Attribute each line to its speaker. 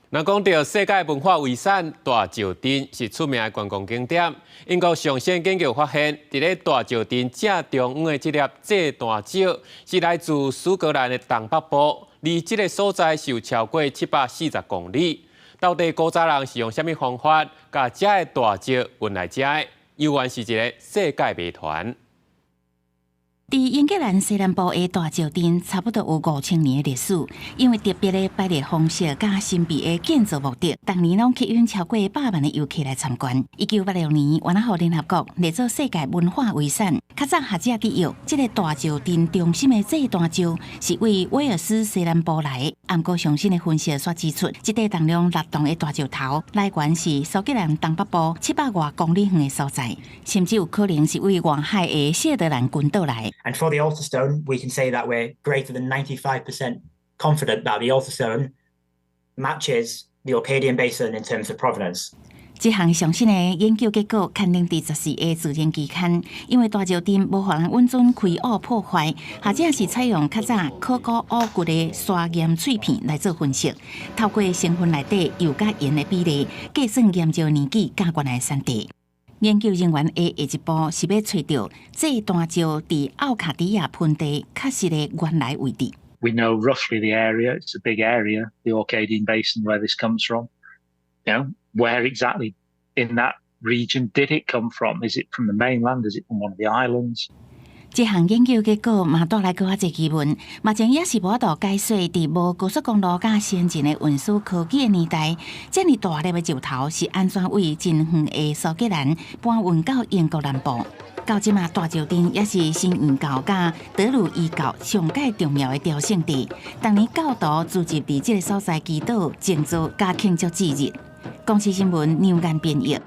Speaker 1: 若讲到世界文化遗产大石阵是出名的观光景点，英国上线研究发现，伫咧大石阵正中央的这粒祭坛石是来自苏格兰的东北部，离这个所在是有超过740公里。到底古早人是用什么方法把这个大石运来这的？犹原是一个世界谜团。
Speaker 2: 伫英格兰西南部的大石阵差不多有5000年的历史，因为特别的排列方式加神秘的建造目的，当年拢吸引超过100万的游客来参观。1986年，完后联合国列作世界文化遗产。较早学者记忆，这个大石阵中心的祭坛石是为威尔斯西南部来的。不过，上新的分析却指出，这块重量6吨的大石头来源是苏格兰东北部700多公里远的所在，甚至有可能是为外海的谢德兰群岛来。
Speaker 3: And for the altar stone, we can say that we're greater than 95% confident that the altar stone matches the Orcadian Basin in terms of provenance.
Speaker 2: 这项上新的研究结果刊登伫14个自然期刊，因为大石阵无互人稳准开挖破坏，或者是采用较早考古挖掘的砂岩碎片来做分析，透过成分内底油甲盐的比例，计算岩石年纪甲原来产地。研究人员的下一步是要找到这段石伫奥卡迪亚盆地确实的原来位置。
Speaker 4: We know roughly the area. It's a big area, the Orcadian Basin, where this comes from. Where exactly in that region did it come from? Is it from the mainland? Is it from one of the islands?
Speaker 2: 这项研究结果嘛带来搁一个疑问，目前也是无法度解释，伫无高速公路甲先进的运输科技的年代，这么大粒的石头是安怎为真远的苏格兰搬运到英国南部？到即马大石阵也是新原教甲德鲁伊教上界重要的朝圣地，当年教徒聚集伫这个所在祈祷、静坐加庆祝节日。公司新闻牛眼编译。